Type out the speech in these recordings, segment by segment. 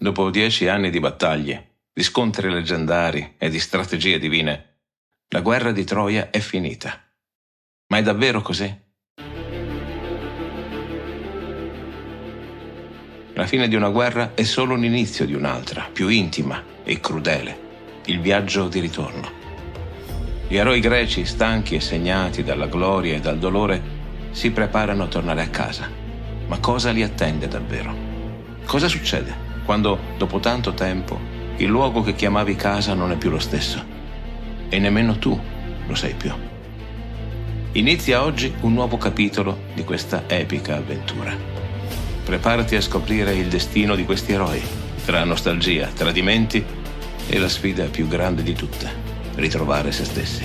Dopo 10 anni di battaglie, di scontri leggendari e di strategie divine, la guerra di Troia è finita. Ma è davvero così? La fine di una guerra è solo l'inizio di un'altra, più intima e crudele, il viaggio di ritorno. Gli eroi greci, stanchi e segnati dalla gloria e dal dolore, si preparano a tornare a casa. Ma cosa li attende davvero? Cosa succede quando, dopo tanto tempo, il luogo che chiamavi casa non è più lo stesso? E nemmeno tu lo sei più. Inizia oggi un nuovo capitolo di questa epica avventura. Preparati a scoprire il destino di questi eroi, tra nostalgia, tradimenti e la sfida più grande di tutte, ritrovare se stessi.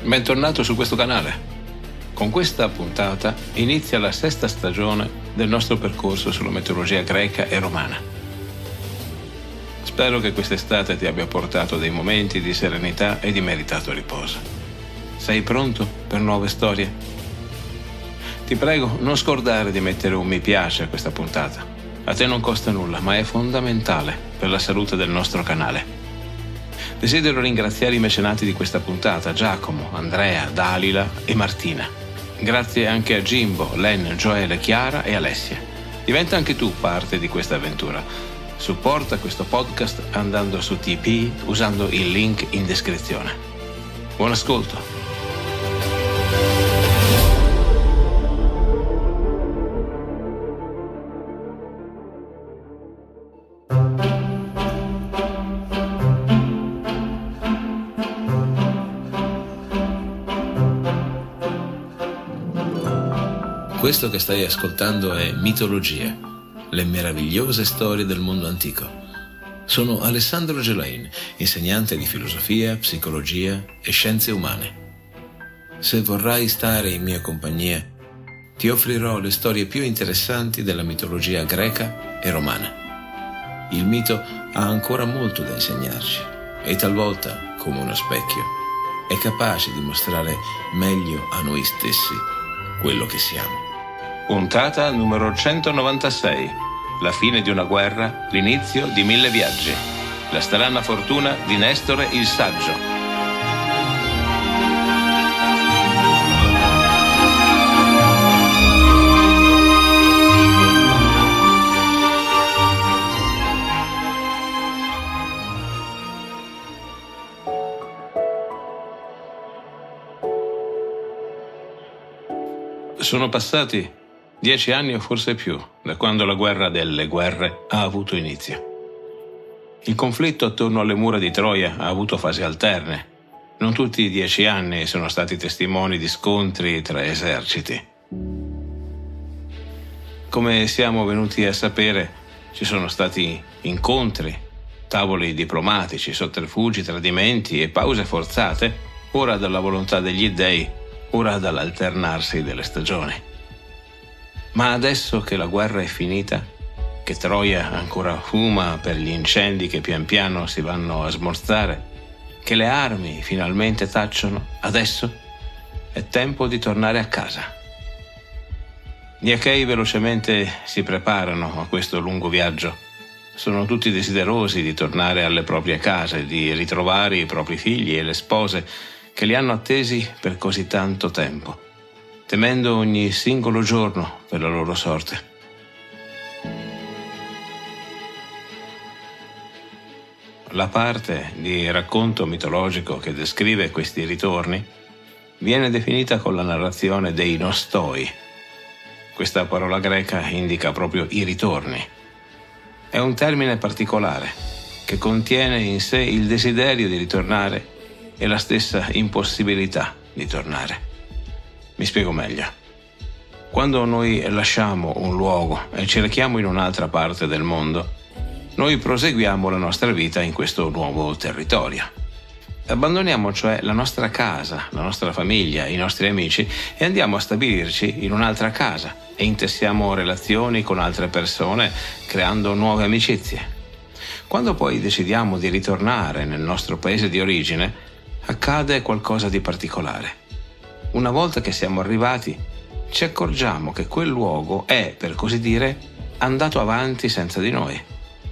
Bentornato su questo canale. Con questa puntata inizia la 6ª stagione del nostro percorso sulla mitologia greca e romana. Spero che quest'estate ti abbia portato dei momenti di serenità e di meritato riposo. Sei pronto per nuove storie? Ti prego, non scordare di mettere un mi piace a questa puntata. A te non costa nulla, ma è fondamentale per la salute del nostro canale. Desidero ringraziare i mecenati di questa puntata, Giacomo, Andrea, Dalila e Martina. Grazie anche a Jimbo, Len, Gioele, Chiara e Alessia. Diventa anche tu parte di questa avventura. Supporta questo podcast andando su TP usando il link in descrizione. Buon ascolto! Questo che stai ascoltando è Mitologie, le meravigliose storie del mondo antico. Sono Alessandro Gelain, insegnante di filosofia, psicologia e scienze umane. Se vorrai stare in mia compagnia, ti offrirò le storie più interessanti della mitologia greca e romana. Il mito ha ancora molto da insegnarci e talvolta, come uno specchio, è capace di mostrare meglio a noi stessi quello che siamo. Puntata numero 196. La fine di una guerra, l'inizio di 1000 viaggi. La strana fortuna di Nestore il Saggio. Sono passati 10 anni o forse più, da quando la guerra delle guerre ha avuto inizio. Il conflitto attorno alle mura di Troia ha avuto fasi alterne. Non tutti i 10 anni sono stati testimoni di scontri tra eserciti. Come siamo venuti a sapere, ci sono stati incontri, tavoli diplomatici, sotterfugi, tradimenti e pause forzate, ora dalla volontà degli dèi, ora dall'alternarsi delle stagioni. Ma adesso che la guerra è finita, che Troia ancora fuma per gli incendi che pian piano si vanno a smorzare, che le armi finalmente tacciono, adesso è tempo di tornare a casa. Gli Achei velocemente si preparano a questo lungo viaggio. Sono tutti desiderosi di tornare alle proprie case, di ritrovare i propri figli e le spose che li hanno attesi per così tanto tempo, temendo ogni singolo giorno per la loro sorte. La parte di racconto mitologico che descrive questi ritorni viene definita con la narrazione dei nostoi. Questa parola greca indica proprio i ritorni. È un termine particolare che contiene in sé il desiderio di ritornare e la stessa impossibilità di tornare. Mi spiego meglio. Quando noi lasciamo un luogo e ci rechiamo in un'altra parte del mondo, noi proseguiamo la nostra vita in questo nuovo territorio. Abbandoniamo cioè la nostra casa, la nostra famiglia, i nostri amici e andiamo a stabilirci in un'altra casa e intessiamo relazioni con altre persone, creando nuove amicizie. Quando poi decidiamo di ritornare nel nostro paese di origine, accade qualcosa di particolare. Una volta che siamo arrivati, ci accorgiamo che quel luogo è, per così dire, andato avanti senza di noi,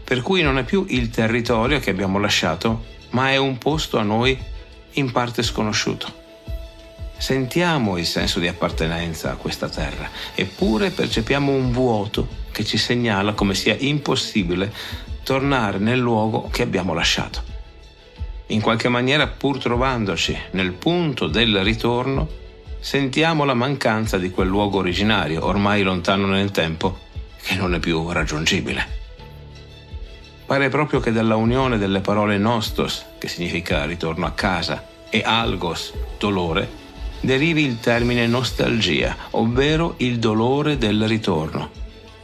per cui non è più il territorio che abbiamo lasciato, ma è un posto a noi in parte sconosciuto. Sentiamo il senso di appartenenza a questa terra, eppure percepiamo un vuoto che ci segnala come sia impossibile tornare nel luogo che abbiamo lasciato. In qualche maniera, pur trovandoci nel punto del ritorno, sentiamo la mancanza di quel luogo originario, ormai lontano nel tempo, che non è più raggiungibile. Pare proprio che dalla unione delle parole nostos, che significa ritorno a casa, e algos, dolore, derivi il termine nostalgia, ovvero il dolore del ritorno,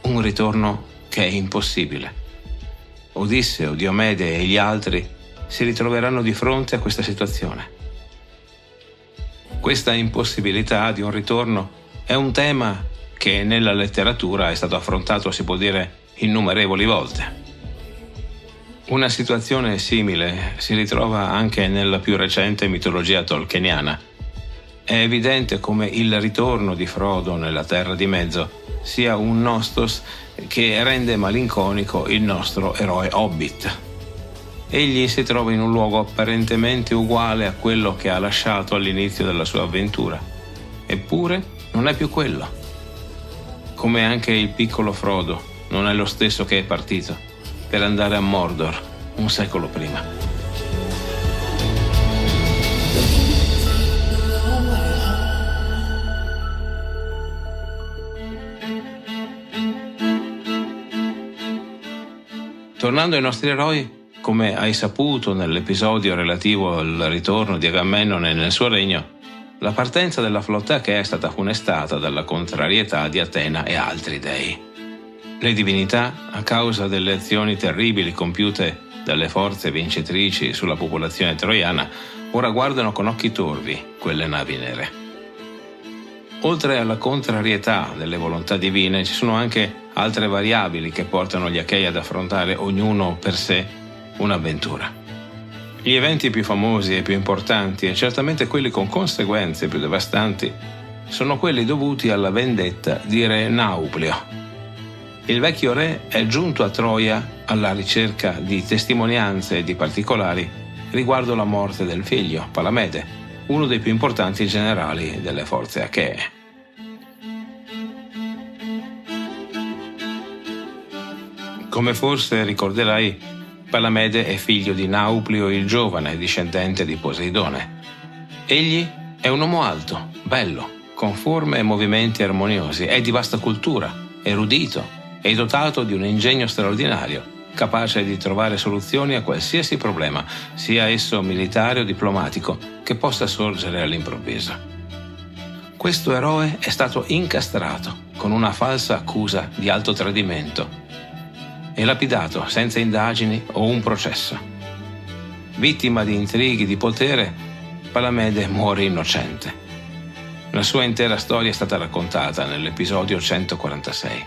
un ritorno che è impossibile. Odisseo, Diomede e gli altri si ritroveranno di fronte a questa situazione. Questa impossibilità di un ritorno è un tema che nella letteratura è stato affrontato, si può dire, innumerevoli volte. Una situazione simile si ritrova anche nella più recente mitologia tolkieniana. È evidente come il ritorno di Frodo nella Terra di Mezzo sia un nostos che rende malinconico il nostro eroe Hobbit. Egli si trova in un luogo apparentemente uguale a quello che ha lasciato all'inizio della sua avventura, eppure non è più quello. Come anche il piccolo Frodo non è lo stesso che è partito per andare a Mordor un secolo prima. Tornando ai nostri eroi, come hai saputo nell'episodio relativo al ritorno di Agamennone nel suo regno, la partenza della flotta che è stata funestata dalla contrarietà di Atena e altri dei. Le divinità, a causa delle azioni terribili compiute dalle forze vincitrici sulla popolazione troiana, ora guardano con occhi torvi quelle navi nere. Oltre alla contrarietà delle volontà divine, ci sono anche altre variabili che portano gli Achei ad affrontare ognuno per sé un'avventura. Gli eventi più famosi e più importanti, e certamente quelli con conseguenze più devastanti, sono quelli dovuti alla vendetta di re Nauplio. Il vecchio re è giunto a Troia alla ricerca di testimonianze e di particolari riguardo la morte del figlio, Palamede, uno dei più importanti generali delle forze achee. Come forse ricorderai, Palamede è figlio di Nauplio il giovane, discendente di Poseidone. Egli è un uomo alto, bello, con forme e movimenti armoniosi, è di vasta cultura, erudito e dotato di un ingegno straordinario, capace di trovare soluzioni a qualsiasi problema, sia esso militare o diplomatico, che possa sorgere all'improvviso. Questo eroe è stato incastrato con una falsa accusa di alto tradimento e lapidato senza indagini o un processo. Vittima di intrighi di potere, Palamede muore innocente. La sua intera storia è stata raccontata nell'episodio 146.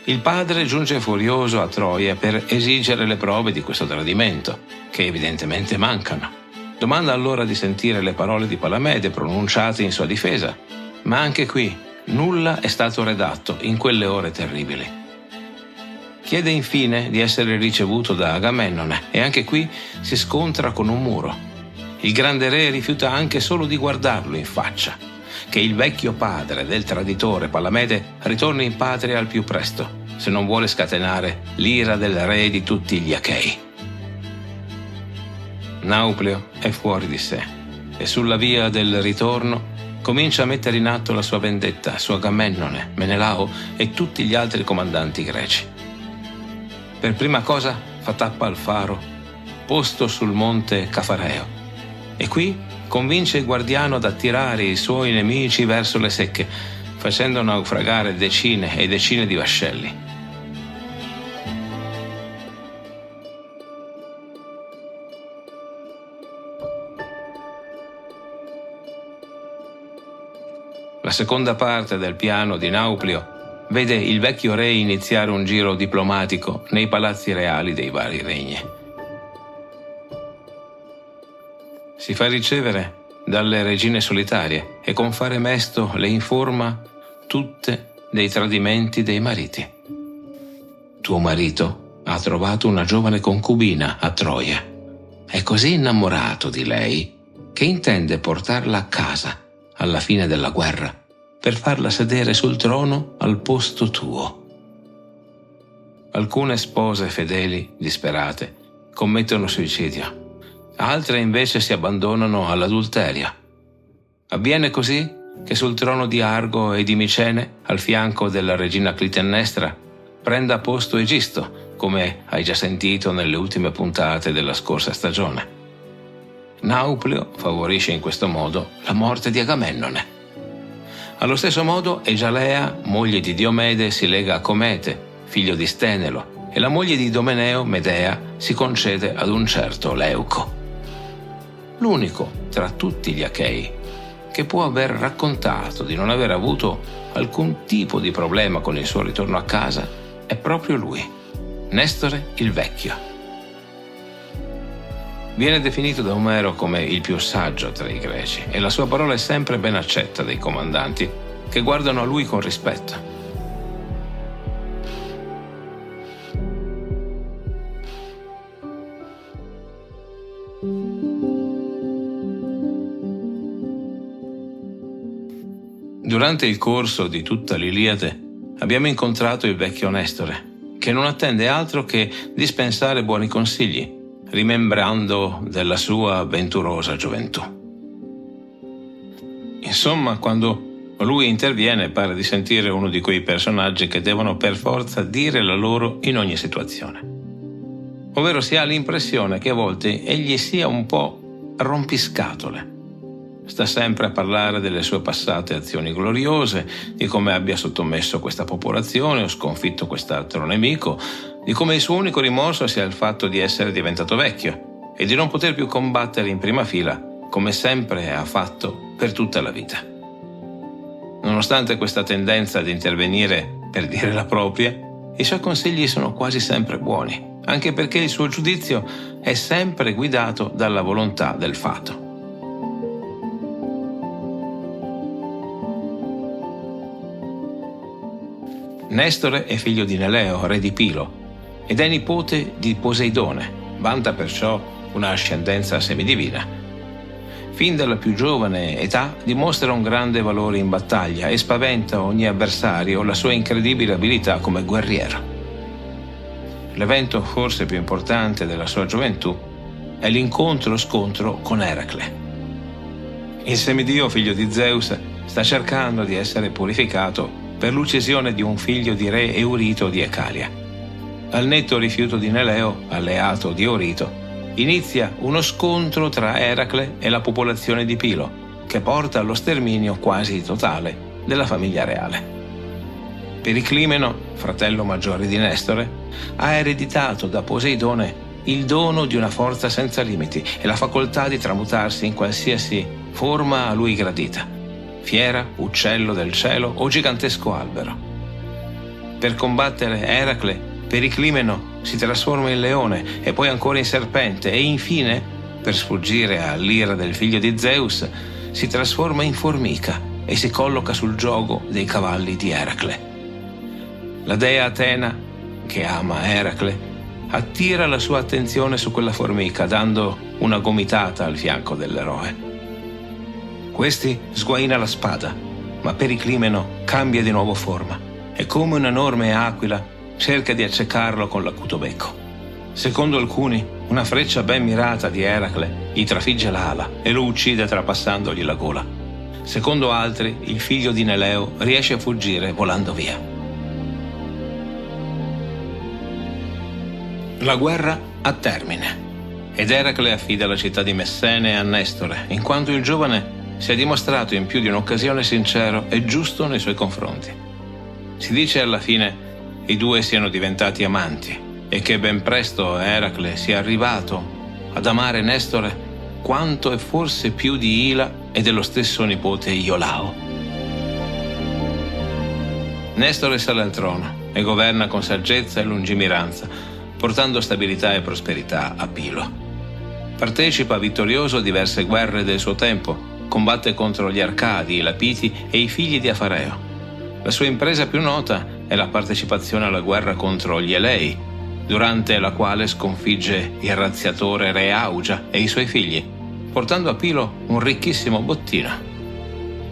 Il padre giunge furioso a Troia per esigere le prove di questo tradimento, che evidentemente mancano. Domanda allora di sentire le parole di Palamede pronunciate in sua difesa, ma anche qui nulla è stato redatto in quelle ore terribili. Chiede infine di essere ricevuto da Agamennone e anche qui si scontra con un muro. Il grande re rifiuta anche solo di guardarlo in faccia, che il vecchio padre del traditore Palamede ritorni in patria al più presto, se non vuole scatenare l'ira del re di tutti gli Achei. Nauplio è fuori di sé e sulla via del ritorno comincia a mettere in atto la sua vendetta su Agamennone, Menelao e tutti gli altri comandanti greci. Per prima cosa fa tappa al faro posto sul monte Cafareo e qui convince il guardiano ad attirare i suoi nemici verso le secche, facendo naufragare decine e decine di vascelli. La seconda parte del piano di Nauplio vede il vecchio re iniziare un giro diplomatico nei palazzi reali dei vari regni. Si fa ricevere dalle regine solitarie e con fare mesto le informa tutte dei tradimenti dei mariti. Tuo marito ha trovato una giovane concubina a Troia. È così innamorato di lei che intende portarla a casa alla fine della guerra per farla sedere sul trono al posto tuo. Alcune spose fedeli, disperate, commettono suicidio, altre invece si abbandonano all'adulterio. Avviene così che sul trono di Argo e di Micene, al fianco della regina Clitennestra, prenda posto Egisto, come hai già sentito nelle ultime puntate della scorsa stagione. Nauplio favorisce in questo modo la morte di Agamennone. Allo stesso modo Egialea, moglie di Diomede, si lega a Comete, figlio di Stenelo, e la moglie di Idomeneo, Medea, si concede ad un certo Leuco. L'unico tra tutti gli Achei che può aver raccontato di non aver avuto alcun tipo di problema con il suo ritorno a casa è proprio lui, Nestore il Vecchio. Viene definito da Omero come il più saggio tra i greci e la sua parola è sempre ben accetta dai comandanti che guardano a lui con rispetto. Durante il corso di tutta l'Iliade abbiamo incontrato il vecchio Nestore, che non attende altro che dispensare buoni consigli, rimembrando della sua avventurosa gioventù. Insomma, quando lui interviene pare di sentire uno di quei personaggi che devono per forza dire la loro in ogni situazione. Ovvero si ha l'impressione che a volte egli sia un po' rompiscatole. Sta sempre a parlare delle sue passate azioni gloriose, di come abbia sottomesso questa popolazione o sconfitto quest'altro nemico, di come il suo unico rimorso sia il fatto di essere diventato vecchio e di non poter più combattere in prima fila, come sempre ha fatto per tutta la vita. Nonostante questa tendenza ad intervenire per dire la propria, i suoi consigli sono quasi sempre buoni, anche perché il suo giudizio è sempre guidato dalla volontà del fato. Nestore è figlio di Neleo, re di Pilo, ed è nipote di Poseidone, vanta perciò una ascendenza semidivina. Fin dalla più giovane età dimostra un grande valore in battaglia e spaventa ogni avversario la sua incredibile abilità come guerriero. L'evento forse più importante della sua gioventù è l'incontro-scontro con Eracle. Il semidio figlio di Zeus sta cercando di essere purificato per l'uccisione di un figlio di re Eurito di Ecalia. Al netto rifiuto di Neleo, alleato di Eurito, inizia uno scontro tra Eracle e la popolazione di Pilo, che porta allo sterminio quasi totale della famiglia reale. Periclimeno, fratello maggiore di Nestore, ha ereditato da Poseidone il dono di una forza senza limiti e la facoltà di tramutarsi in qualsiasi forma a lui gradita. Fiera, uccello del cielo o gigantesco albero. Per combattere Eracle, Periclimeno si trasforma in leone e poi ancora in serpente e infine, per sfuggire all'ira del figlio di Zeus, si trasforma in formica e si colloca sul giogo dei cavalli di Eracle. La dea Atena, che ama Eracle, attira la sua attenzione su quella formica dando una gomitata al fianco dell'eroe. Questi sguaina la spada, ma Periclimeno cambia di nuovo forma e come un'enorme aquila cerca di accecarlo con l'acuto becco. Secondo alcuni, una freccia ben mirata di Eracle gli trafigge l'ala e lo uccide trapassandogli la gola. Secondo altri, il figlio di Neleo riesce a fuggire volando via. La guerra ha termine ed Eracle affida la città di Messene a Nestore, in quanto il giovane si è dimostrato in più di un'occasione sincero e giusto nei suoi confronti. Si dice alla fine i due siano diventati amanti e che ben presto Eracle sia arrivato ad amare Nestore quanto e forse più di Ila e dello stesso nipote Iolao. Nestore sale al trono e governa con saggezza e lungimiranza, portando stabilità e prosperità a Pilo. Partecipa vittorioso a diverse guerre del suo tempo combatte contro gli Arcadi, i Lapiti e i figli di Afareo. La sua impresa più nota è la partecipazione alla guerra contro gli Elei, durante la quale sconfigge il razziatore re Augia e i suoi figli, portando a Pilo un ricchissimo bottino.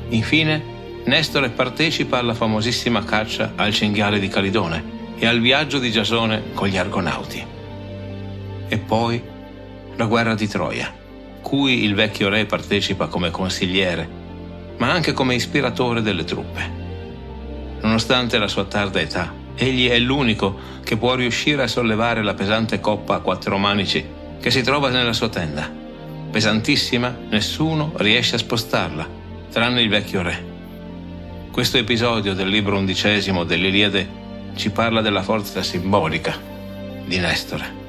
Infine, Nestore partecipa alla famosissima caccia al cinghiale di Calidone e al viaggio di Giasone con gli Argonauti. E poi la guerra di Troia, cui il vecchio re partecipa come consigliere, ma anche come ispiratore delle truppe. Nonostante la sua tarda età, egli è l'unico che può riuscire a sollevare la pesante coppa a 4 manici che si trova nella sua tenda. Pesantissima, nessuno riesce a spostarla, tranne il vecchio re. Questo episodio del libro 11 dell'Iliade ci parla della forza simbolica di Nestore.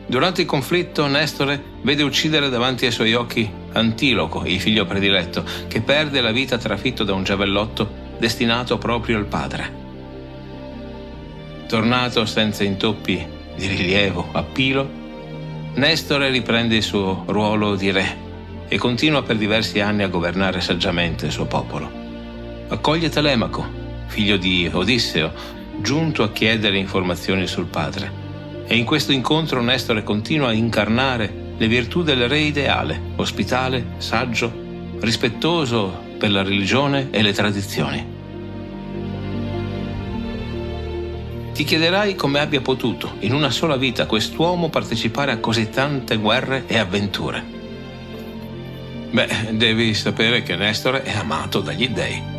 Durante il conflitto, Nestore vede uccidere davanti ai suoi occhi Antiloco, il figlio prediletto, che perde la vita trafitto da un giavellotto destinato proprio al padre. Tornato senza intoppi di rilievo a Pilo, Nestore riprende il suo ruolo di re e continua per diversi anni a governare saggiamente il suo popolo. Accoglie Telemaco, figlio di Odisseo, giunto a chiedere informazioni sul padre. E in questo incontro Nestore continua a incarnare le virtù del re ideale, ospitale, saggio, rispettoso per la religione e le tradizioni. Ti chiederai come abbia potuto, in una sola vita, quest'uomo partecipare a così tante guerre e avventure. Beh, devi sapere che Nestore è amato dagli dèi.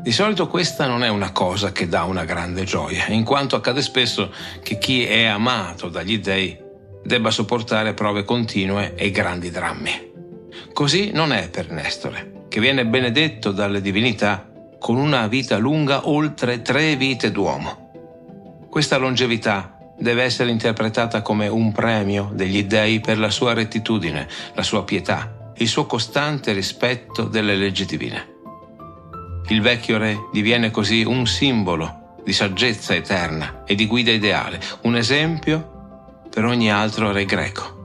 Di solito questa non è una cosa che dà una grande gioia, in quanto accade spesso che chi è amato dagli dèi debba sopportare prove continue e grandi drammi. Così non è per Nestore, che viene benedetto dalle divinità con una vita lunga oltre 3 vite d'uomo. Questa longevità deve essere interpretata come un premio degli dèi per la sua rettitudine, la sua pietà, il suo costante rispetto delle leggi divine. Il vecchio re diviene così un simbolo di saggezza eterna e di guida ideale, un esempio per ogni altro re greco.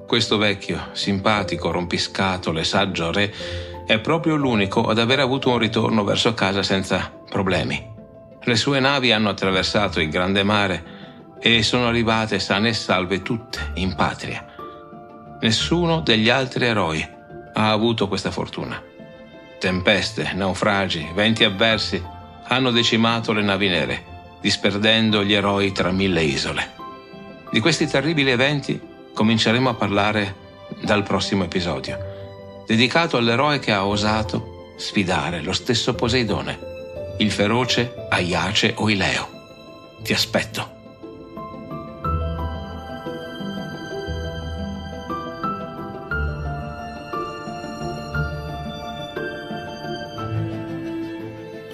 Questo vecchio, simpatico, rompiscatole, saggio re è proprio l'unico ad aver avuto un ritorno verso casa senza problemi. Le sue navi hanno attraversato il grande mare e sono arrivate sane e salve tutte in patria. Nessuno degli altri eroi ha avuto questa fortuna. Tempeste, naufragi, venti avversi hanno decimato le navi nere, disperdendo gli eroi tra 1000 isole. Di questi terribili eventi cominceremo a parlare dal prossimo episodio, dedicato all'eroe che ha osato sfidare lo stesso Poseidone, il feroce Aiace Oileo. Ti aspetto.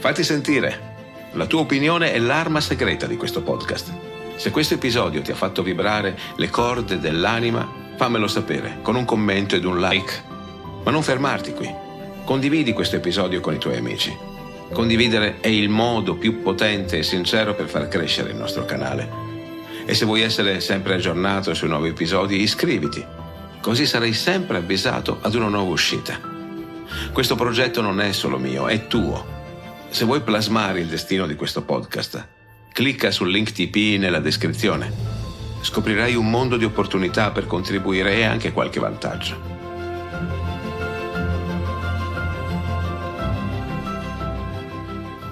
Fatti sentire. La tua opinione è l'arma segreta di questo podcast. Se questo episodio ti ha fatto vibrare le corde dell'anima, fammelo sapere con un commento ed un like. Ma non fermarti qui. Condividi questo episodio con i tuoi amici. Condividere è il modo più potente e sincero per far crescere il nostro canale. E se vuoi essere sempre aggiornato sui nuovi episodi, iscriviti. Così sarai sempre avvisato ad una nuova uscita. Questo progetto non è solo mio, è tuo. Se vuoi plasmare il destino di questo podcast, clicca sul link TP nella descrizione. Scoprirai un mondo di opportunità per contribuire e anche qualche vantaggio.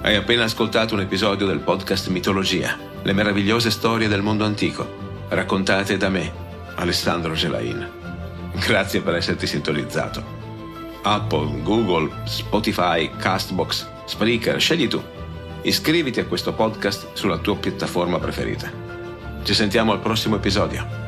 Hai appena ascoltato un episodio del podcast Mitologia, le meravigliose storie del mondo antico, raccontate da me, Alessandro Gelain. Grazie per esserti sintonizzato. Apple, Google, Spotify, Castbox, Spreaker, scegli tu. Iscriviti a questo podcast sulla tua piattaforma preferita. Ci sentiamo al prossimo episodio.